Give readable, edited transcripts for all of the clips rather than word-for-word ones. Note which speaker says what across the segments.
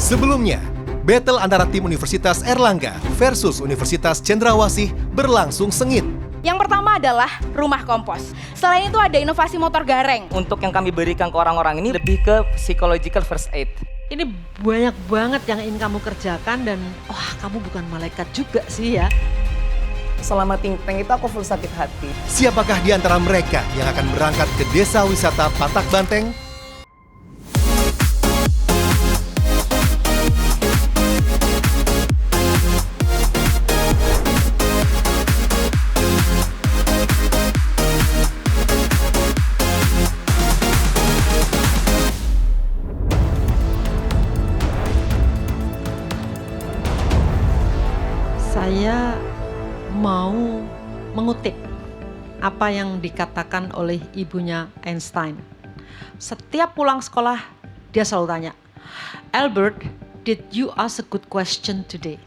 Speaker 1: Sebelumnya, battle antara tim Universitas Airlangga versus Universitas Cendrawasih berlangsung sengit.
Speaker 2: Yang pertama adalah rumah kompos. Selain itu ada inovasi motor gareng.
Speaker 3: Untuk yang kami berikan ke orang-orang ini lebih ke psychological first aid.
Speaker 4: Ini banyak banget yang ingin kamu kerjakan dan wah kamu bukan malaikat juga sih ya.
Speaker 3: Selama Think Tank itu aku full sakit hati.
Speaker 1: Siapakah di antara mereka yang akan berangkat ke desa wisata Patak Banteng?
Speaker 4: Saya mau mengutip apa yang dikatakan oleh ibunya Einstein. Setiap pulang sekolah dia selalu tanya, "Albert, did you ask a good question today?"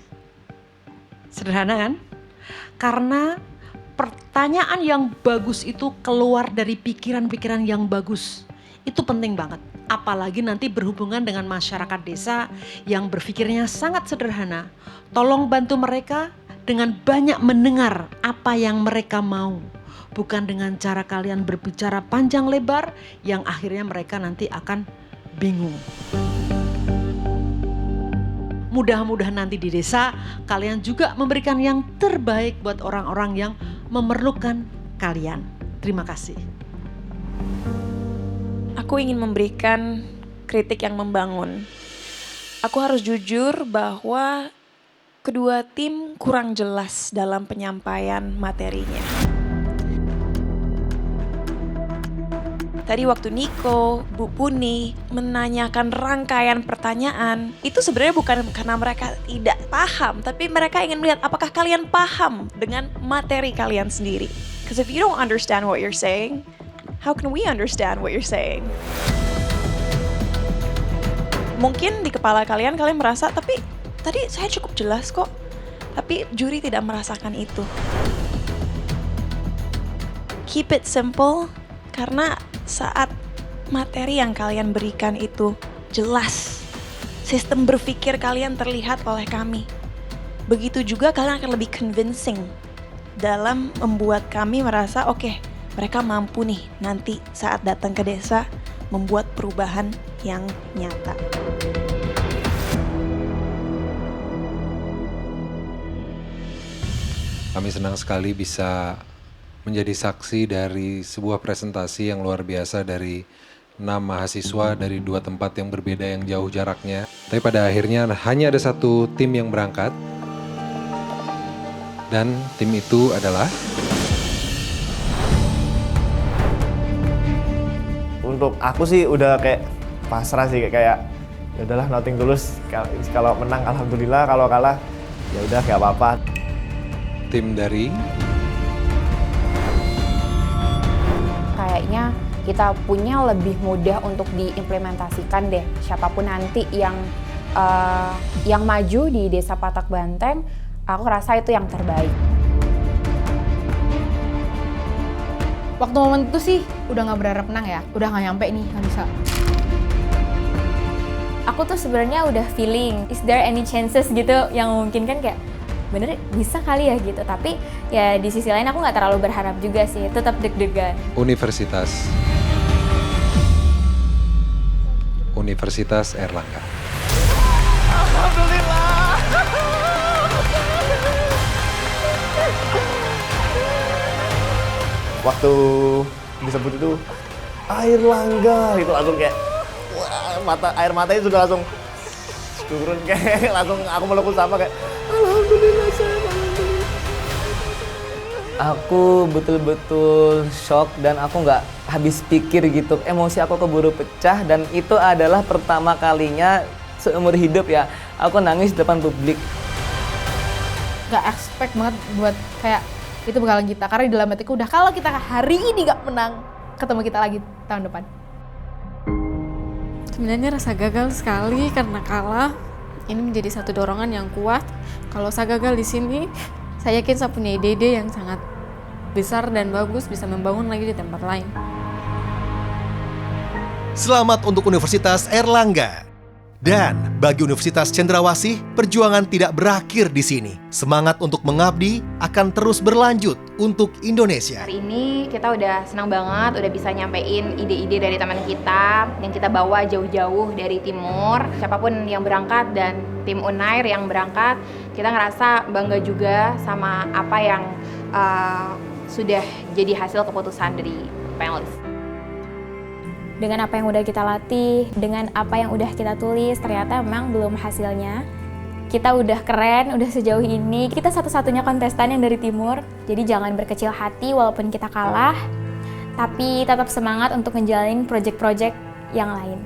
Speaker 4: Sederhana kan? Karena pertanyaan yang bagus itu keluar dari pikiran-pikiran yang bagus. Itu penting banget. Apalagi nanti berhubungan dengan masyarakat desa yang berpikirnya sangat sederhana. Tolong bantu mereka dengan banyak mendengar apa yang mereka mau. Bukan dengan cara kalian berbicara panjang lebar yang akhirnya mereka nanti akan bingung. Mudah-mudahan nanti di desa kalian juga memberikan yang terbaik buat orang-orang yang memerlukan kalian. Terima kasih.
Speaker 5: Aku ingin memberikan kritik yang membangun. Aku harus jujur bahwa kedua tim kurang jelas dalam penyampaian materinya. Tadi waktu Niko, Bu Puni menanyakan rangkaian pertanyaan, itu sebenarnya bukan karena mereka tidak paham, tapi mereka ingin melihat apakah kalian paham dengan materi kalian sendiri. Because if you don't understand what you're saying, how can we understand what you're saying? Mungkin di kepala kalian merasa, tapi tadi saya cukup jelas kok. Tapi juri tidak merasakan itu. Keep it simple, karena saat materi yang kalian berikan itu jelas, sistem berpikir kalian terlihat oleh kami. Begitu juga kalian akan lebih convincing dalam membuat kami merasa oke, mereka mampu nih nanti saat datang ke desa membuat perubahan yang nyata.
Speaker 6: Kami senang sekali bisa menjadi saksi dari sebuah presentasi yang luar biasa dari 6 mahasiswa dari 2 tempat yang berbeda yang jauh jaraknya. Tapi pada akhirnya hanya ada satu tim yang berangkat. Dan tim itu adalah...
Speaker 7: Untuk aku sih udah kayak pasrah sih, kayak ya udahlah nothing tulus. Kalau menang alhamdulillah, kalau kalah ya udah gak apa-apa.
Speaker 6: Tim dari...
Speaker 8: Kayaknya kita punya lebih mudah untuk diimplementasikan deh. Siapapun nanti yang maju di Desa Patak Banteng, aku rasa itu yang terbaik.
Speaker 2: Waktu momen itu sih udah gak berharap menang ya, udah gak nyampe nih, gak bisa.
Speaker 8: Aku tuh sebenarnya udah feeling, is there any chances gitu yang mungkin kan kayak bener bisa kali ya gitu. Tapi ya di sisi lain aku gak terlalu berharap juga sih, tetap deg-degan.
Speaker 6: Universitas Airlangga.
Speaker 7: Alhamdulillah. Waktu disebut itu Airlangga, itu langsung kayak wah, air matanya sudah langsung turun, kayak langsung aku melukut sama kayak alhamdulillah saya.
Speaker 9: Aku betul-betul shock dan aku nggak habis pikir gitu. Emosi aku keburu pecah dan itu adalah pertama kalinya seumur hidup ya aku nangis di depan publik.
Speaker 2: Gak expect banget buat kayak itu bakalan kita, karena di dalam hatiku udah kalau kita hari ini gak menang, ketemu kita lagi tahun depan.
Speaker 10: Sebenarnya rasa gagal sekali karena kalah. Ini menjadi satu dorongan yang kuat. Kalau saya gagal di sini, saya yakin saya punya ide-ide yang sangat besar dan bagus, bisa membangun lagi di tempat lain.
Speaker 1: Selamat untuk Universitas Airlangga. Dan bagi Universitas Cendrawasih, perjuangan tidak berakhir di sini. Semangat untuk mengabdi akan terus berlanjut untuk Indonesia.
Speaker 11: Hari ini kita udah senang banget, udah bisa nyampein ide-ide dari teman kita yang kita bawa jauh-jauh dari timur. Siapapun yang berangkat dan tim Unair yang berangkat, kita ngerasa bangga juga sama apa yang sudah jadi hasil keputusan dari panelis.
Speaker 8: Dengan apa yang udah kita latih, dengan apa yang udah kita tulis, ternyata memang belum hasilnya. Kita udah keren, udah sejauh ini. Kita satu-satunya kontestan yang dari timur. Jadi jangan berkecil hati walaupun kita kalah, tapi tetap semangat untuk ngejalanin project-project yang lain.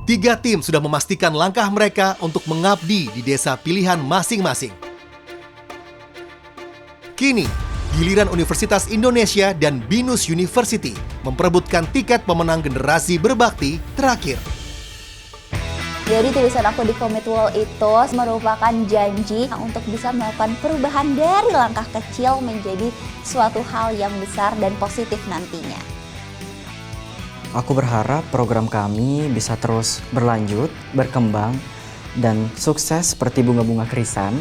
Speaker 1: Tiga tim sudah memastikan langkah mereka untuk mengabdi di desa pilihan masing-masing. Kini, giliran Universitas Indonesia dan BINUS University memperebutkan tiket pemenang generasi berbakti terakhir.
Speaker 12: Jadi tulisan aku di Commit Wall itu merupakan janji untuk bisa melakukan perubahan dari langkah kecil menjadi suatu hal yang besar dan positif nantinya.
Speaker 13: Aku berharap program kami bisa terus berlanjut, berkembang, dan sukses seperti bunga-bunga krisan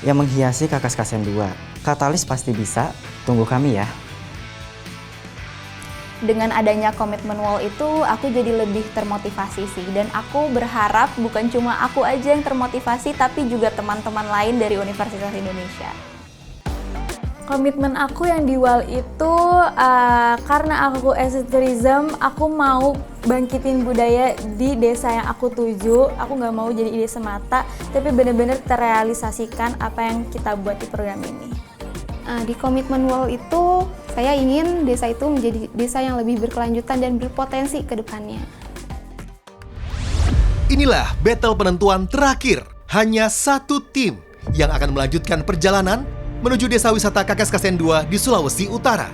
Speaker 13: yang menghiasi Kakas Kasen 2. Katalis pasti bisa, tunggu kami ya.
Speaker 8: Dengan adanya komitmen wall itu, aku jadi lebih termotivasi sih. Dan aku berharap bukan cuma aku aja yang termotivasi, tapi juga teman-teman lain dari Universitas Indonesia. Komitmen aku yang di WAL itu karena aku tourism, aku mau bangkitin budaya di desa yang aku tuju. Aku nggak mau jadi ide semata, tapi benar-benar terrealisasikan apa yang kita buat di program ini.
Speaker 14: Di komitmen WAL itu, saya ingin desa itu menjadi desa yang lebih berkelanjutan dan berpotensi ke depannya.
Speaker 1: Inilah battle penentuan terakhir. Hanya satu tim yang akan melanjutkan perjalanan menuju desa wisata Kakas Kasen 2 di Sulawesi Utara.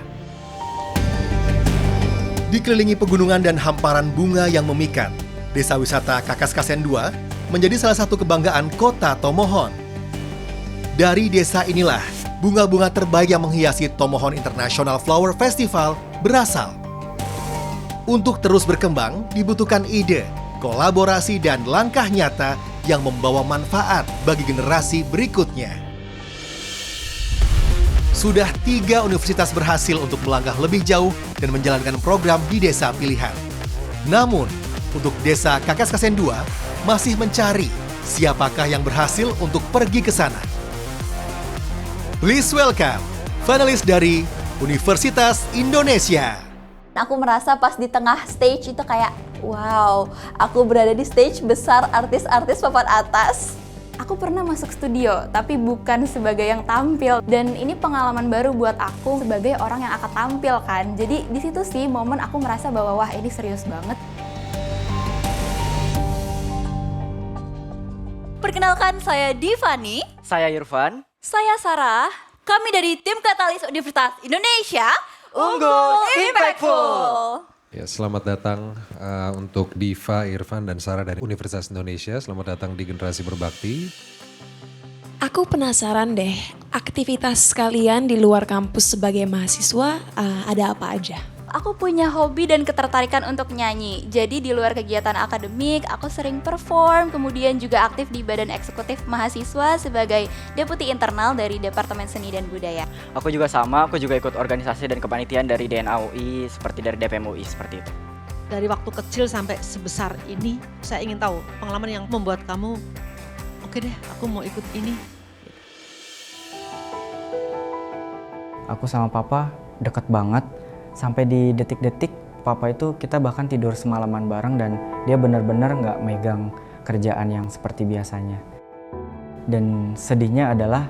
Speaker 1: Dikelilingi pegunungan dan hamparan bunga yang memikat, desa wisata Kakas Kasen 2 menjadi salah satu kebanggaan kota Tomohon. Dari desa inilah, bunga-bunga terbaik yang menghiasi Tomohon International Flower Festival berasal. Untuk terus berkembang, dibutuhkan ide, kolaborasi, dan langkah nyata yang membawa manfaat bagi generasi berikutnya. Sudah 3 universitas berhasil untuk melangkah lebih jauh dan menjalankan program di desa pilihan. Namun, untuk desa Kakas Kasen 2 masih mencari siapakah yang berhasil untuk pergi ke sana. Please welcome finalis dari Universitas Indonesia.
Speaker 12: Aku merasa pas di tengah stage itu kayak, wow, aku berada di stage besar artis-artis papan atas.
Speaker 8: Aku pernah masuk studio, tapi bukan sebagai yang tampil. Dan ini pengalaman baru buat aku sebagai orang yang akan tampil kan. Jadi di situ sih momen aku merasa bahwa wah ini serius banget.
Speaker 12: Perkenalkan, saya Divani.
Speaker 3: Saya Irfan.
Speaker 12: Saya Sarah. Kami dari tim Katalis Universitas Indonesia.
Speaker 3: Unggul Impactful.
Speaker 6: Ya, selamat datang untuk Diva, Irfan, dan Sarah dari Universitas Indonesia. Selamat datang di Generasi Berbakti.
Speaker 5: Aku penasaran deh, aktivitas kalian di luar kampus sebagai mahasiswa ada apa aja?
Speaker 12: Aku punya hobi dan ketertarikan untuk nyanyi. Jadi di luar kegiatan akademik, aku sering perform, kemudian juga aktif di Badan Eksekutif Mahasiswa sebagai Deputi Internal dari Departemen Seni dan Budaya.
Speaker 3: Aku juga sama, aku juga ikut organisasi dan kepanitiaan dari DNA UI, seperti dari DPM UI, seperti itu.
Speaker 4: Dari waktu kecil sampai sebesar ini, saya ingin tahu pengalaman yang membuat kamu, oke deh, aku mau ikut ini.
Speaker 13: Aku sama papa deket banget. Sampai di detik-detik papa itu kita bahkan tidur semalaman bareng dan dia benar-benar nggak megang kerjaan yang seperti biasanya. Dan sedihnya adalah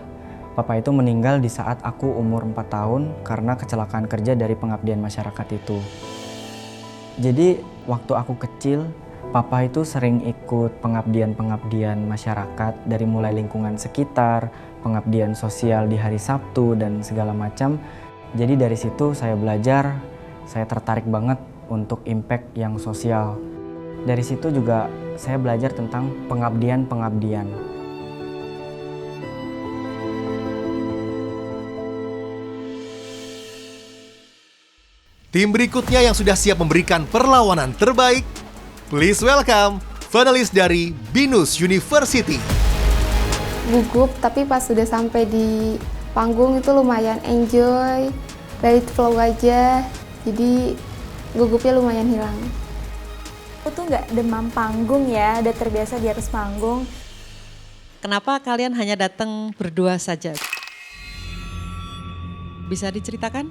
Speaker 13: papa itu meninggal di saat aku umur 4 tahun karena kecelakaan kerja dari pengabdian masyarakat itu. Jadi waktu aku kecil, papa itu sering ikut pengabdian-pengabdian masyarakat dari mulai lingkungan sekitar, pengabdian sosial di hari Sabtu dan segala macam. Jadi dari situ saya belajar, saya tertarik banget untuk impact yang sosial. Dari situ juga saya belajar tentang pengabdian.
Speaker 1: Tim berikutnya yang sudah siap memberikan perlawanan terbaik, please welcome finalis dari BINUS University.
Speaker 14: Gugup, tapi pas sudah sampai di panggung itu lumayan enjoy, let it flow aja, jadi gugupnya lumayan hilang.
Speaker 15: Aku tuh nggak demam panggung ya, udah terbiasa di atas panggung.
Speaker 4: Kenapa kalian hanya datang berdua saja? Bisa diceritakan?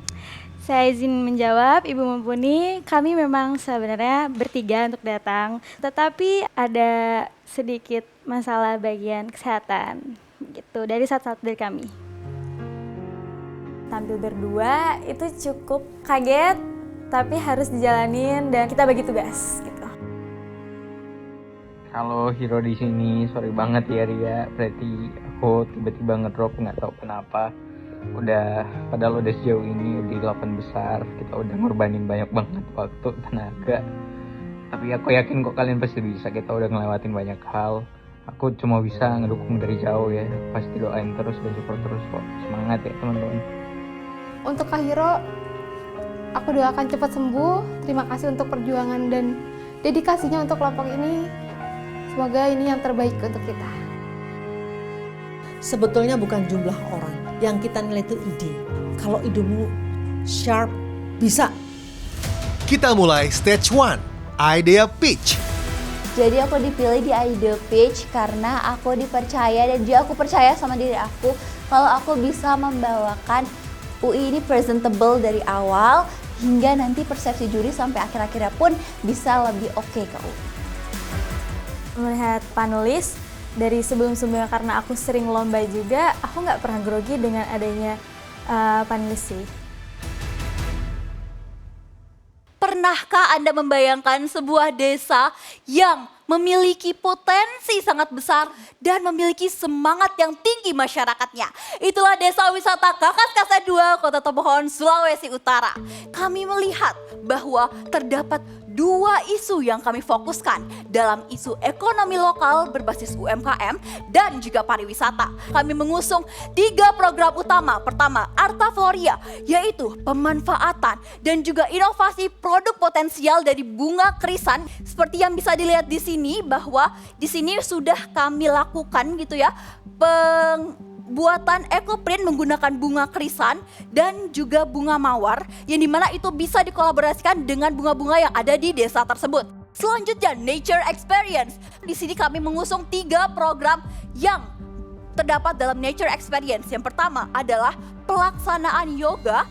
Speaker 15: Saya izin menjawab, Ibu Mumpuni, kami memang sebenarnya bertiga untuk datang, tetapi ada sedikit masalah bagian kesehatan gitu dari satu-satu dari kami. Tampil berdua itu cukup kaget, tapi harus dijalanin dan kita bagi tugas gitu.
Speaker 16: Kalau hero di sini, sorry banget ya Ria, berarti aku tiba-tiba ngedrop nggak tahu kenapa. Padahal udah sejauh ini di 8 besar, kita udah ngorbanin banyak banget waktu, tenaga. Tapi aku yakin kok kalian pasti bisa, kita udah ngelewatin banyak hal. Aku cuma bisa ngedukung dari jauh ya, pasti doain terus dan support terus kok. Semangat ya teman-teman.
Speaker 14: Untuk Kak Hiro, aku doakan cepat sembuh. Terima kasih untuk perjuangan dan dedikasinya untuk kelompok ini. Semoga ini yang terbaik untuk kita.
Speaker 4: Sebetulnya bukan jumlah orang, yang kita nilai itu ide. Kalau idemu sharp, bisa.
Speaker 1: Kita mulai stage 1, idea pitch.
Speaker 8: Jadi aku dipilih di idea pitch karena aku dipercaya dan juga aku percaya sama diri aku kalau aku bisa membawakan UI ini presentable dari awal hingga nanti persepsi juri sampai akhir-akhirnya pun bisa lebih oke ke UI.
Speaker 15: Melihat panelis, dari sebelum-sebelumnya karena aku sering lomba juga, aku nggak pernah grogi dengan adanya panelis sih.
Speaker 12: Pernahkah Anda membayangkan sebuah desa yang memiliki potensi sangat besar dan memiliki semangat yang tinggi masyarakatnya? Itulah Desa Wisata Kakaskasen 2, Kota Tomohon, Sulawesi Utara. Kami melihat bahwa terdapat 2 isu yang kami fokuskan dalam isu ekonomi lokal berbasis UMKM dan juga pariwisata. Kami mengusung 3 program utama. Pertama, Artafloria, yaitu pemanfaatan dan juga inovasi produk potensial dari bunga krisan. Seperti yang bisa dilihat di sini bahwa di sini sudah kami lakukan gitu ya, buatan ekoprint menggunakan bunga krisan dan juga bunga mawar yang dimana itu bisa dikolaborasikan dengan bunga-bunga yang ada di desa tersebut. Selanjutnya Nature Experience. Di sini kami mengusung 3 program yang terdapat dalam Nature Experience. Yang pertama adalah pelaksanaan yoga.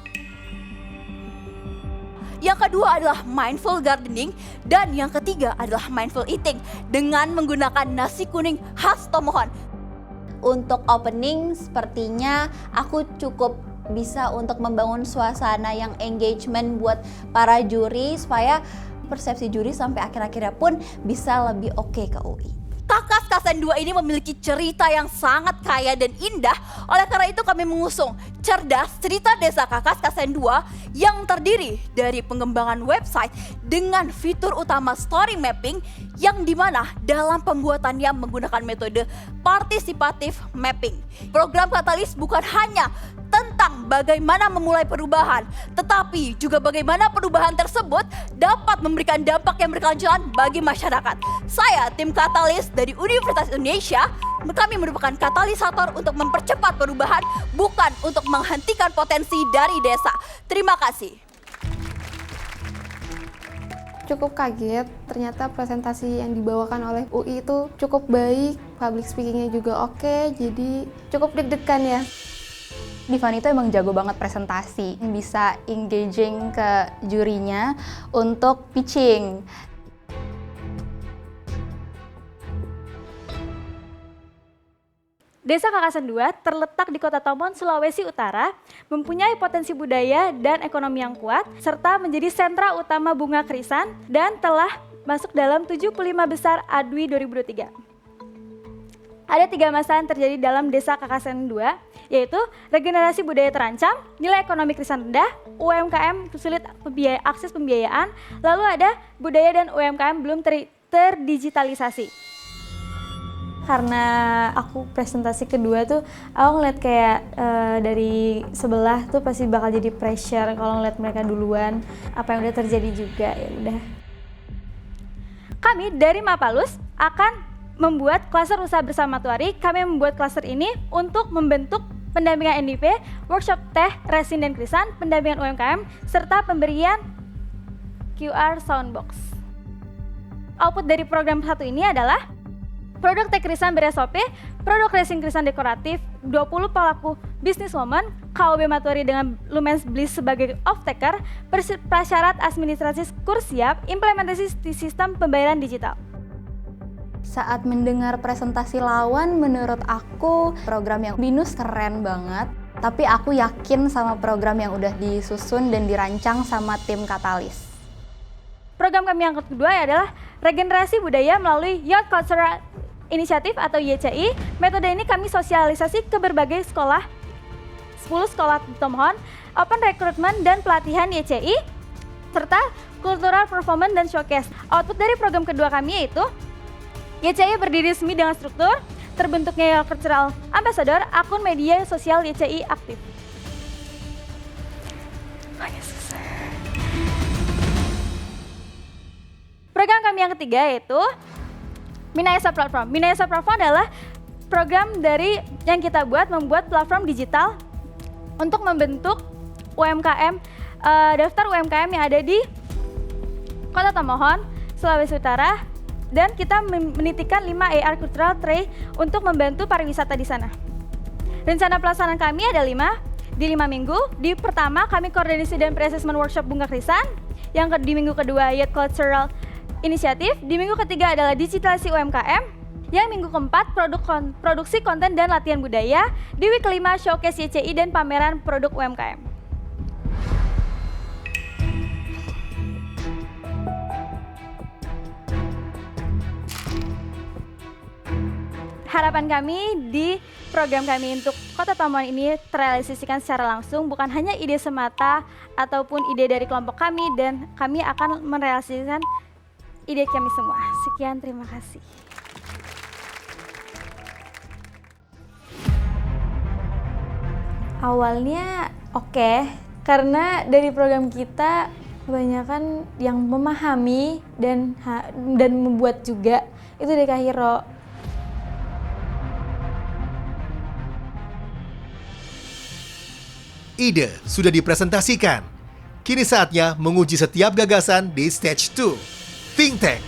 Speaker 12: Yang kedua adalah mindful gardening dan yang ketiga adalah mindful eating dengan menggunakan nasi kuning khas Tomohon.
Speaker 8: Untuk opening sepertinya aku cukup bisa untuk membangun suasana yang engagement buat para juri supaya persepsi juri sampai akhir-akhirnya pun bisa lebih oke ke UI.
Speaker 12: Kakaskasen 2 ini memiliki cerita yang sangat kaya dan indah. Oleh karena itu kami mengusung Cerdas Cerita Desa Kakaskasen 2 yang terdiri dari pengembangan website dengan fitur utama story mapping yang dimana dalam pembuatannya menggunakan metode partisipatif mapping. Program Katalis bukan hanya tentang bagaimana memulai perubahan, tetapi juga bagaimana perubahan tersebut dapat memberikan dampak yang berkelanjutan bagi masyarakat. Saya tim Katalis dari Universitas Indonesia, kami merupakan katalisator untuk mempercepat perubahan, bukan untuk menghentikan potensi dari desa. Terima kasih.
Speaker 14: Cukup kaget, ternyata presentasi yang dibawakan oleh UI itu cukup baik, public speakingnya juga oke, jadi cukup deg-degan ya.
Speaker 8: Divan itu emang jago banget presentasi, bisa engaging ke jurinya untuk pitching.
Speaker 15: Desa Kakasen 2 terletak di Kota Tomohon, Sulawesi Utara, mempunyai potensi budaya dan ekonomi yang kuat, serta menjadi sentra utama bunga krisan dan telah masuk dalam 75 besar ADWI 2023. Ada 3 masalah yang terjadi dalam Desa Kakasen 2, yaitu regenerasi budaya terancam, nilai ekonomi krisan rendah, UMKM sulit akses pembiayaan, lalu ada budaya dan UMKM belum terdigitalisasi.
Speaker 8: Karena aku presentasi kedua tuh, aku ngeliat kayak dari sebelah tuh pasti bakal jadi pressure kalau ngeliat mereka duluan, apa yang udah terjadi juga, ya udah.
Speaker 15: Kami dari Mapalus akan membuat klaster usaha bersama Tuari. Kami membuat klaster ini untuk membentuk pendampingan NDP, workshop teh, resin dan krisan, pendampingan UMKM, serta pemberian QR Soundbox. Output dari program satu ini adalah produk teh krisan ber-SOP, produk resin krisan dekoratif, 20 pelaku bisnis woman, KOB Matuari dengan Lumens Bliss sebagai off-taker, prasyarat administrasi kurs siap, implementasi sistem pembayaran digital.
Speaker 8: Saat mendengar presentasi lawan, menurut aku program yang BINUS keren banget. Tapi aku yakin sama program yang udah disusun dan dirancang sama tim Katalis.
Speaker 15: Program kami yang kedua adalah regenerasi budaya melalui Youth Cultural Initiative atau YCI. Metode ini kami sosialisasi ke berbagai sekolah, 10 sekolah Tomohon, open recruitment dan pelatihan YCI, serta cultural performance dan showcase. Output dari program kedua kami yaitu YCI berdiri resmi dengan struktur, terbentuknya Youth Cultural Ambassador, akun media sosial YCI aktif. Program kami yang ketiga yaitu Minayasa Platform. Minayasa Platform adalah program dari yang kita membuat platform digital untuk membentuk UMKM, daftar UMKM yang ada di Kota Tomohon, Sulawesi Utara, dan kita menitikan 5 AR Cultural Tray untuk membantu pariwisata di sana. Rencana pelaksanaan kami ada 5 di 5 minggu. Di pertama kami koordinasi dan pre-assessment workshop bunga krisan, yang di minggu kedua Youth Cultural Inisiatif, di minggu ketiga adalah digitalisasi UMKM, yang minggu keempat produksi konten dan latihan budaya, di week kelima showcase YCI dan pameran produk UMKM. Harapan kami di program kami untuk Kota Tomohon ini terrealisasikan secara langsung, bukan hanya ide semata ataupun ide dari kelompok kami, dan kami akan merealisasikan ide kami semua. Sekian, terima kasih.
Speaker 8: Awalnya oke, karena dari program kita kebanyakan yang memahami dan membuat juga itu dari Kak Hiro.
Speaker 1: Ide sudah dipresentasikan. Kini saatnya menguji setiap gagasan di stage 2. Think Tank.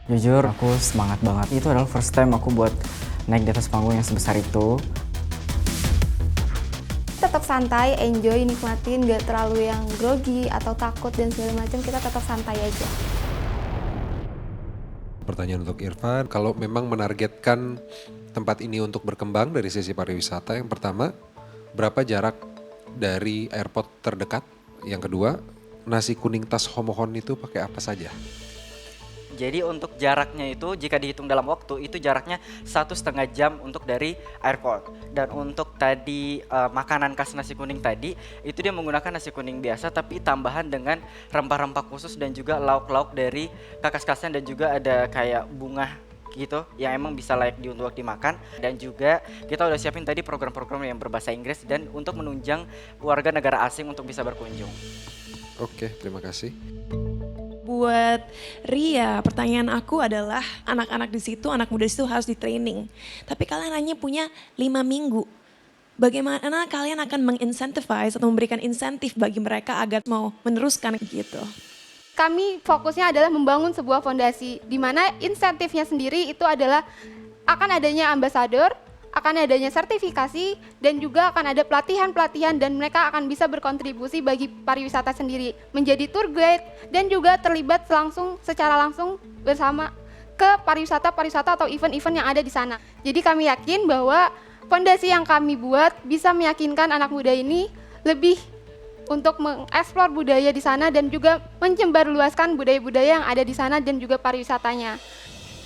Speaker 13: Jujur aku semangat banget. Itu adalah first time aku buat naik di atas panggung yang sebesar itu.
Speaker 14: Tetap santai, enjoy, nikmatin, gak terlalu yang grogi atau takut dan segala macam. Kita tetap santai aja.
Speaker 6: Pertanyaan untuk Irfan, kalau memang menargetkan tempat ini untuk berkembang dari sisi pariwisata, yang pertama, berapa jarak dari airport terdekat? Yang kedua, nasi kuning tas Homohon itu pakai apa saja?
Speaker 3: Jadi untuk jaraknya itu jika dihitung dalam waktu itu jaraknya 1,5 jam untuk dari airport. Dan untuk tadi makanan khas nasi kuning tadi itu dia menggunakan nasi kuning biasa tapi tambahan dengan rempah-rempah khusus dan juga lauk-lauk dari kakas-kasan, dan juga ada kayak bunga gitu yang emang bisa layak untuk dimakan. Dan juga kita udah siapin tadi program-program yang berbahasa Inggris dan untuk menunjang warga negara asing untuk bisa berkunjung.
Speaker 6: Oke, terima kasih.
Speaker 5: Buat Ria, pertanyaan aku adalah anak-anak di situ, anak muda di situ harus di training. Tapi kalian hanya punya 5 minggu. Bagaimana kalian akan mengincentivize atau memberikan insentif bagi mereka agar mau meneruskan gitu?
Speaker 14: Kami fokusnya adalah membangun sebuah fondasi di mana insentifnya sendiri itu adalah akan adanya ambasador, akan adanya sertifikasi, dan juga akan ada pelatihan-pelatihan, dan mereka akan bisa berkontribusi bagi pariwisata sendiri, menjadi tour guide dan juga terlibat secara langsung bersama ke pariwisata atau event-event yang ada di sana. Jadi kami yakin bahwa fondasi yang kami buat bisa meyakinkan anak muda ini lebih untuk mengeksplor budaya di sana dan juga menyebarluaskan budaya-budaya yang ada di sana dan juga pariwisatanya.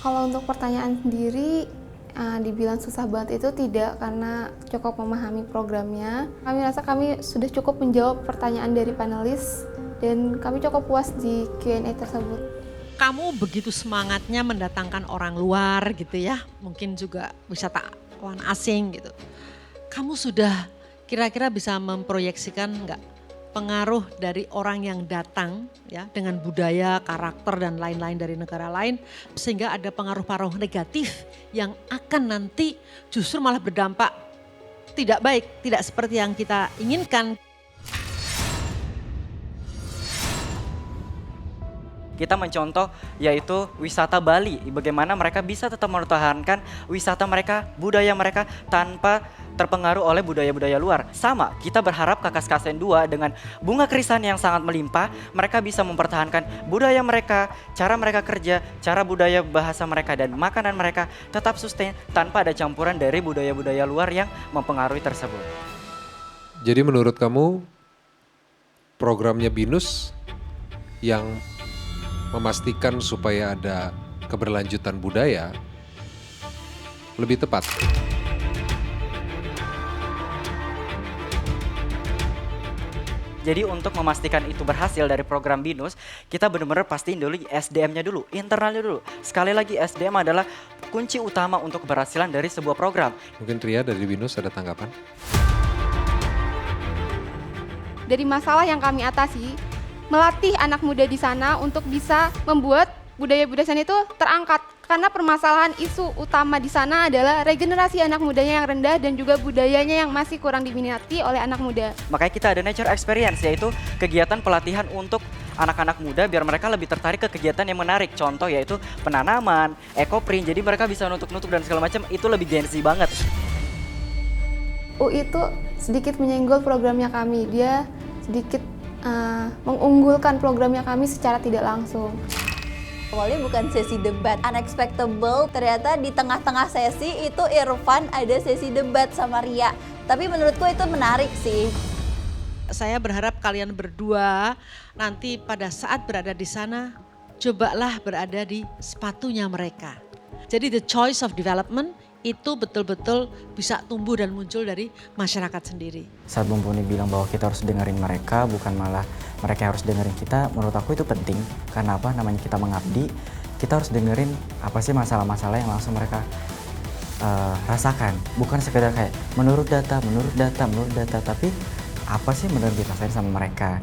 Speaker 2: Kalau untuk pertanyaan sendiri, dibilang susah banget itu tidak, karena cukup memahami programnya. Kami rasa kami sudah cukup menjawab pertanyaan dari panelis
Speaker 14: dan kami cukup puas di Q&A tersebut.
Speaker 4: Kamu begitu semangatnya mendatangkan orang luar gitu ya, mungkin juga wisatawan asing gitu. Kamu sudah kira-kira bisa memproyeksikan nggak pengaruh dari orang yang datang ya dengan budaya, karakter dan lain-lain dari negara lain sehingga ada pengaruh-pengaruh negatif yang akan nanti justru malah berdampak tidak baik, tidak seperti yang kita inginkan.
Speaker 3: Kita mencontoh yaitu wisata Bali, bagaimana mereka bisa tetap mempertahankan wisata mereka, budaya mereka tanpa terpengaruh oleh budaya-budaya luar. Sama, kita berharap Kakas Kasen 2 dengan bunga krisan yang sangat melimpah, mereka bisa mempertahankan budaya mereka, cara mereka kerja, cara budaya bahasa mereka dan makanan mereka tetap sustain tanpa ada campuran dari budaya-budaya luar yang mempengaruhi tersebut.
Speaker 6: Jadi menurut kamu programnya BINUS yang memastikan supaya ada keberlanjutan budaya lebih tepat?
Speaker 3: Jadi untuk memastikan itu berhasil dari program BINUS, kita benar-benar pastiin dulu SDM-nya dulu, internalnya dulu. Sekali lagi SDM adalah kunci utama untuk keberhasilan dari sebuah program.
Speaker 6: Mungkin Tria dari BINUS ada tanggapan?
Speaker 14: Dari masalah yang kami atasi, melatih anak muda di sana untuk bisa membuat budaya-budaya sana itu terangkat. Karena permasalahan isu utama di sana adalah regenerasi anak mudanya yang rendah dan juga budayanya yang masih kurang diminati oleh anak muda.
Speaker 3: Makanya kita ada nature experience, yaitu kegiatan pelatihan untuk anak-anak muda biar mereka lebih tertarik ke kegiatan yang menarik. Contoh yaitu penanaman, ekoprint, jadi mereka bisa nutuk-nutuk dan segala macam, itu lebih gengsi banget.
Speaker 14: itu sedikit menyenggol programnya kami, dia sedikit mengunggulkan programnya kami secara tidak langsung.
Speaker 12: Awalnya bukan sesi debat, unexpectable, ternyata di tengah-tengah sesi itu Irfan ada sesi debat sama Ria. Tapi menurutku itu menarik sih.
Speaker 4: Saya berharap kalian berdua nanti pada saat berada di sana, cobalah berada di sepatunya mereka. Jadi the choice of development itu betul-betul bisa tumbuh dan muncul dari masyarakat sendiri.
Speaker 13: Saat Mumpuni bilang bahwa kita harus dengerin mereka, bukan malah mereka yang harus dengerin kita, menurut aku itu penting. Karena apa? Namanya kita mengabdi, kita harus dengerin apa sih masalah-masalah yang langsung mereka rasakan. Bukan sekedar kayak menurut data, tapi apa sih benar dirasain sama mereka.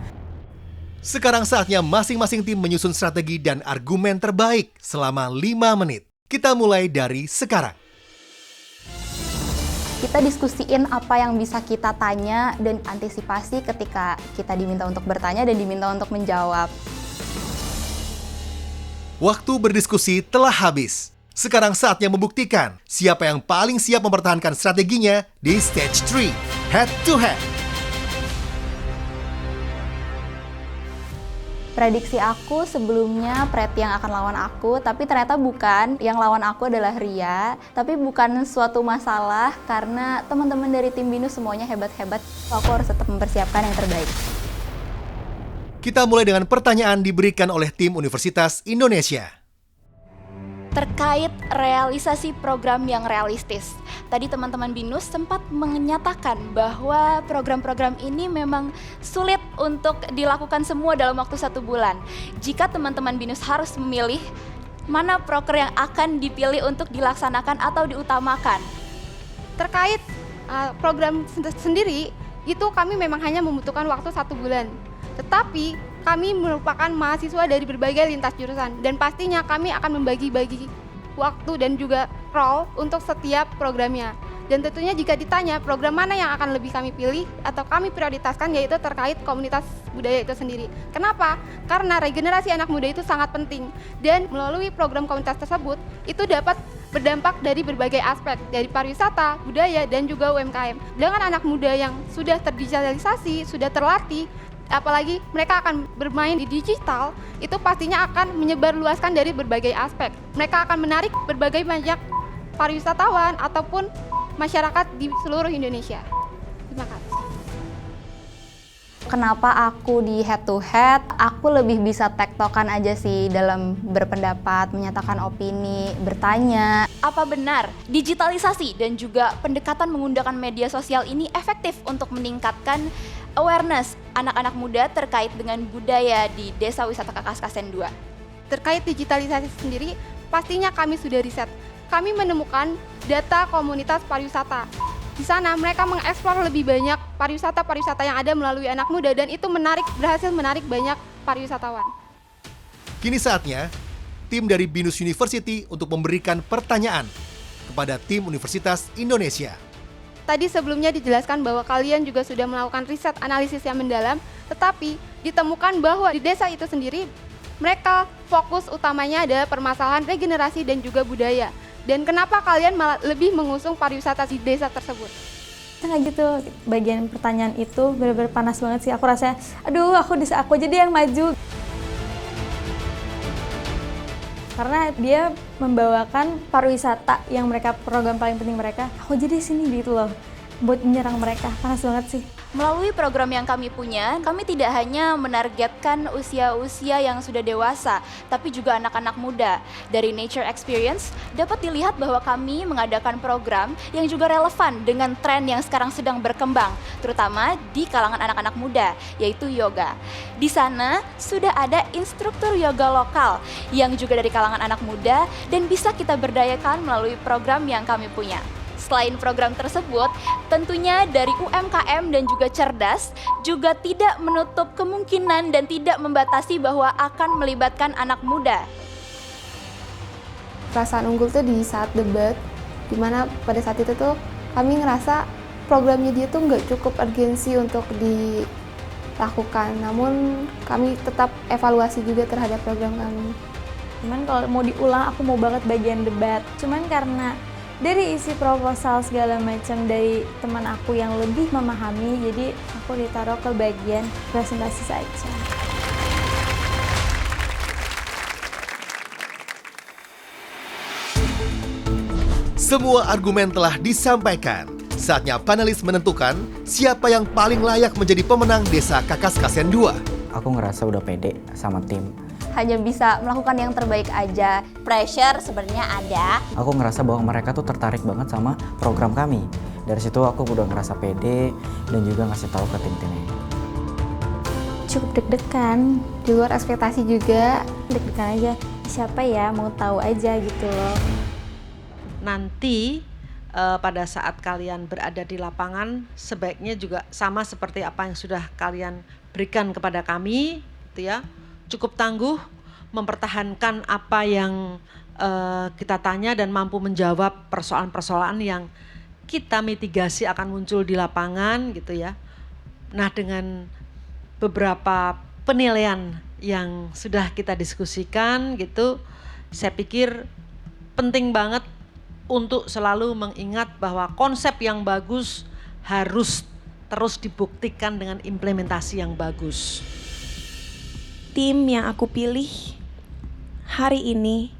Speaker 1: Sekarang saatnya masing-masing tim menyusun strategi dan argumen terbaik selama 5 menit. Kita mulai dari sekarang.
Speaker 8: Kita diskusiin apa yang bisa kita tanya dan antisipasi ketika kita diminta untuk bertanya dan diminta untuk menjawab.
Speaker 1: Waktu berdiskusi telah habis. Sekarang saatnya membuktikan siapa yang paling siap mempertahankan strateginya di stage 3, head to head.
Speaker 8: Prediksi aku sebelumnya Preti yang akan lawan aku, tapi ternyata bukan. Yang lawan aku adalah Ria. Tapi bukan suatu masalah karena teman-teman dari tim BINUS semuanya hebat-hebat. Aku harus tetap mempersiapkan yang terbaik.
Speaker 1: Kita mulai dengan pertanyaan diberikan oleh tim Universitas Indonesia.
Speaker 12: Terkait realisasi program yang realistis. Tadi teman-teman BINUS sempat menyatakan bahwa program-program ini memang sulit untuk dilakukan semua dalam waktu 1 bulan. Jika teman-teman BINUS harus memilih mana proker yang akan dipilih untuk dilaksanakan atau diutamakan.
Speaker 14: Terkait program sendiri, itu kami memang hanya membutuhkan waktu 1 bulan. Tetapi kami merupakan mahasiswa dari berbagai lintas jurusan dan pastinya kami akan membagi-bagi waktu dan juga role untuk setiap programnya. Dan tentunya jika ditanya program mana yang akan lebih kami pilih atau kami prioritaskan, yaitu terkait komunitas budaya itu sendiri. Kenapa? Karena regenerasi anak muda itu sangat penting dan melalui program komunitas tersebut itu dapat berdampak dari berbagai aspek, dari pariwisata, budaya, dan juga UMKM. Dengan anak muda yang sudah terdigitalisasi, sudah terlatih, apalagi mereka akan bermain di digital, itu pastinya akan menyebarluaskan dari berbagai aspek. Mereka akan menarik berbagai banyak pariwisatawan ataupun masyarakat di seluruh Indonesia. Terima kasih.
Speaker 8: Kenapa aku di head to head? Aku lebih bisa tektokan aja sih dalam berpendapat, menyatakan opini, bertanya.
Speaker 12: Apa benar digitalisasi dan juga pendekatan menggunakan media sosial ini efektif untuk meningkatkan awareness anak-anak muda terkait dengan budaya di Desa Wisata Kakaskasen 2.
Speaker 14: Terkait digitalisasi sendiri, pastinya kami sudah riset. Kami menemukan data komunitas pariwisata. Di sana mereka mengeksplor lebih banyak pariwisata-pariwisata yang ada melalui anak muda dan itu berhasil menarik banyak pariwisatawan.
Speaker 1: Kini saatnya tim dari BINUS University untuk memberikan pertanyaan kepada tim Universitas Indonesia.
Speaker 14: Tadi sebelumnya dijelaskan bahwa kalian juga sudah melakukan riset analisis yang mendalam, tetapi ditemukan bahwa di desa itu sendiri mereka fokus utamanya adalah permasalahan regenerasi dan juga budaya. Dan kenapa kalian malah lebih mengusung pariwisata di desa tersebut?
Speaker 15: Nggak gitu, bagian pertanyaan itu benar-benar panas banget sih. Aku rasanya, aduh aku aja deh yang maju. Karena dia membawakan pariwisata yang program paling penting mereka. Aku jadi sini gitu loh, buat menyerang mereka. Panas banget sih.
Speaker 12: Melalui program yang kami punya, kami tidak hanya menargetkan usia-usia yang sudah dewasa, tapi juga anak-anak muda. Dari Nature Experience, dapat dilihat bahwa kami mengadakan program yang juga relevan dengan tren yang sekarang sedang berkembang, terutama di kalangan anak-anak muda, yaitu yoga. Di sana sudah ada instruktur yoga lokal yang juga dari kalangan anak muda dan bisa kita berdayakan melalui program yang kami punya. Selain program tersebut, tentunya dari UMKM dan juga Cerdas juga tidak menutup kemungkinan dan tidak membatasi bahwa akan melibatkan anak muda.
Speaker 2: Perasaan unggul tuh di saat debat, dimana pada saat itu tuh kami ngerasa programnya dia tuh nggak cukup urgensi untuk dilakukan, namun kami tetap evaluasi juga terhadap program kami.
Speaker 15: Cuman kalau mau diulang, aku mau banget bagian debat. Cuman karena dari isi proposal segala macam dari teman aku yang lebih memahami, jadi aku ditaruh ke bagian presentasi saja.
Speaker 1: Semua argumen telah disampaikan. Saatnya panelis menentukan siapa yang paling layak menjadi pemenang Desa Kakaskasen 2.
Speaker 13: Aku ngerasa udah pede sama tim.
Speaker 8: Hanya bisa melakukan yang terbaik aja. Pressure sebenarnya ada.
Speaker 13: Aku ngerasa bahwa mereka tuh tertarik banget sama program kami. Dari situ aku udah ngerasa pede dan juga ngasih tahu ke tim-timnya.
Speaker 15: Cukup deg-degan,
Speaker 2: di luar ekspektasi juga.
Speaker 15: Deg-degan aja, siapa ya, mau tahu aja gitu loh.
Speaker 4: Nanti pada saat kalian berada di lapangan, sebaiknya juga sama seperti apa yang sudah kalian berikan kepada kami, gitu ya. Cukup tangguh, mempertahankan apa yang kita tanya dan mampu menjawab persoalan-persoalan yang kita mitigasi akan muncul di lapangan gitu ya. Nah, dengan beberapa penilaian yang sudah kita diskusikan gitu, saya pikir penting banget untuk selalu mengingat bahwa konsep yang bagus harus terus dibuktikan dengan implementasi yang bagus.
Speaker 5: Tim yang aku pilih hari ini,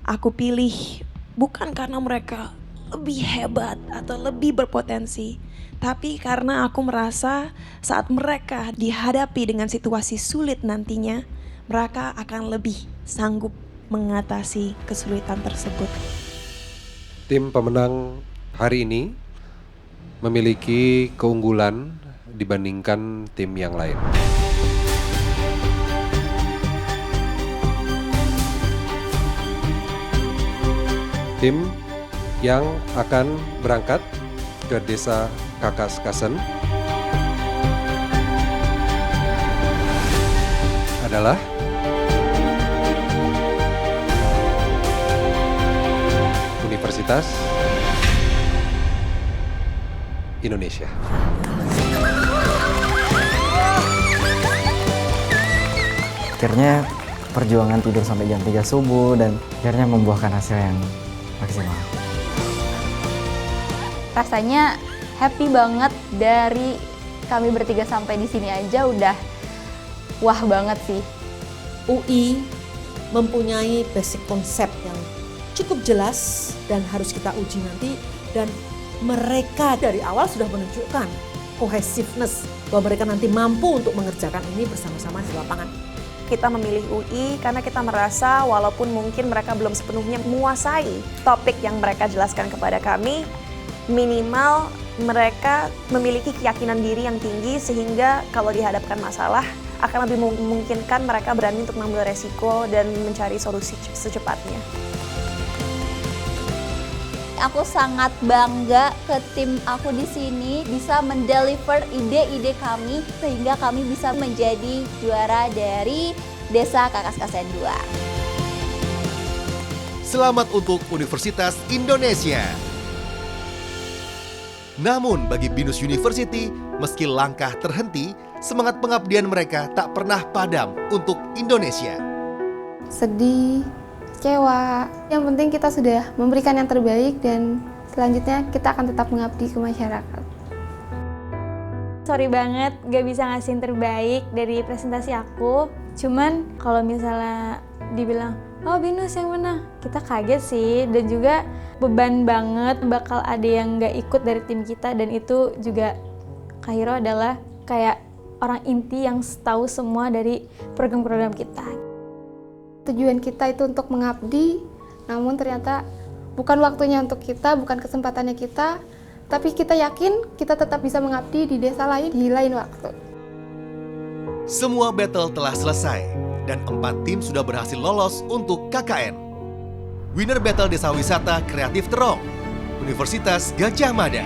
Speaker 5: aku pilih bukan karena mereka lebih hebat atau lebih berpotensi, tapi karena aku merasa saat mereka dihadapi dengan situasi sulit nantinya, mereka akan lebih sanggup mengatasi kesulitan tersebut.
Speaker 6: Tim pemenang hari ini memiliki keunggulan dibandingkan tim yang lain. Tim yang akan berangkat ke Desa Kakaskasen adalah Universitas Indonesia.
Speaker 13: Akhirnya perjuangan tidur sampai jam 3 subuh dan akhirnya membuahkan hasil yang maksimal.
Speaker 8: Rasanya happy banget, dari kami bertiga sampai di sini aja udah wah banget sih.
Speaker 4: UI mempunyai basic konsep yang cukup jelas dan harus kita uji nanti, dan mereka dari awal sudah menunjukkan cohesiveness bahwa mereka nanti mampu untuk mengerjakan ini bersama-sama di lapangan.
Speaker 5: Kita memilih UI karena kita merasa walaupun mungkin mereka belum sepenuhnya menguasai topik yang mereka jelaskan kepada kami, minimal
Speaker 17: Mereka memiliki keyakinan diri yang tinggi sehingga kalau dihadapkan masalah akan lebih memungkinkan mereka berani untuk mengambil resiko dan mencari solusi secepatnya.
Speaker 12: Aku sangat bangga ke tim aku di sini bisa mendeliver ide-ide kami sehingga kami bisa menjadi juara dari Desa Kakaskasen 2.
Speaker 1: Selamat untuk Universitas Indonesia. Namun bagi BINUS University, meski langkah terhenti, semangat pengabdian mereka tak pernah padam untuk Indonesia.
Speaker 2: Sedih, kecewa. Yang penting kita sudah memberikan yang terbaik dan selanjutnya kita akan tetap mengabdi ke masyarakat.
Speaker 15: Sorry banget gak bisa ngasih yang terbaik dari presentasi aku. Cuman kalau misalnya dibilang, oh BINUS yang menang, kita kaget sih. Dan juga beban banget bakal ada yang gak ikut dari tim kita. Dan itu juga Kak Hiro adalah kayak orang inti yang tahu semua dari program-program kita.
Speaker 2: Tujuan kita itu untuk mengabdi, namun ternyata bukan waktunya untuk kita, bukan kesempatannya kita, tapi kita yakin kita tetap bisa mengabdi di desa lain di lain waktu.
Speaker 1: Semua battle telah selesai dan 4 tim sudah berhasil lolos untuk KKN. Winner Battle Desa Wisata Kreatif Terong, Universitas Gadjah Mada.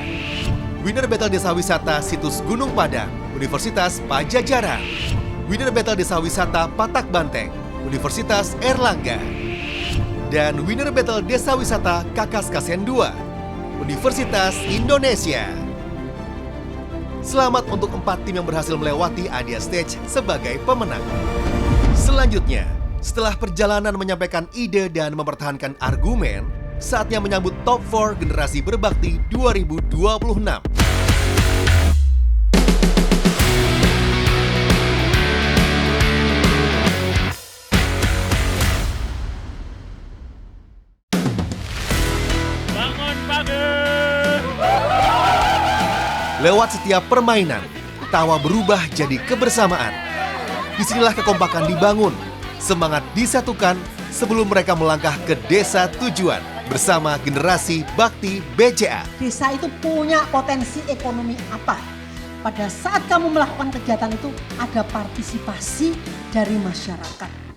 Speaker 1: Winner Battle Desa Wisata Situs Gunung Padang, Universitas Pajajaran. Winner Battle Desa Wisata Patak Banteng, Universitas Erlangga. Dan Winner Battle Desa Wisata Kakaskasen 2, Universitas Indonesia. Selamat untuk 4 tim yang berhasil melewati Adia Stage sebagai pemenang. Selanjutnya, setelah perjalanan menyampaikan ide dan mempertahankan argumen, saatnya menyambut Top 4 Generasi Berbakti 2026. Lewat setiap permainan, tawa berubah jadi kebersamaan. Disinilah kekompakan dibangun, semangat disatukan sebelum mereka melangkah ke desa tujuan bersama generasi bakti BCA.
Speaker 18: Desa itu punya potensi ekonomi apa? Pada saat kamu melakukan kegiatan itu ada partisipasi dari masyarakat.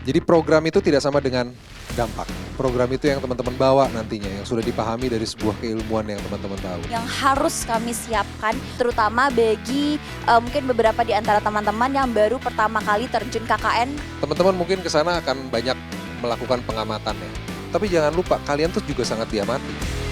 Speaker 6: Jadi program itu tidak sama dengan dampak. Program itu yang teman-teman bawa nantinya, yang sudah dipahami dari sebuah keilmuan yang teman-teman tahu.
Speaker 12: Yang harus kami siapkan, terutama bagi mungkin beberapa di antara teman-teman yang baru pertama kali terjun KKN.
Speaker 6: Teman-teman mungkin ke sana akan banyak melakukan pengamatan ya. Tapi jangan lupa, kalian tuh juga sangat diamati.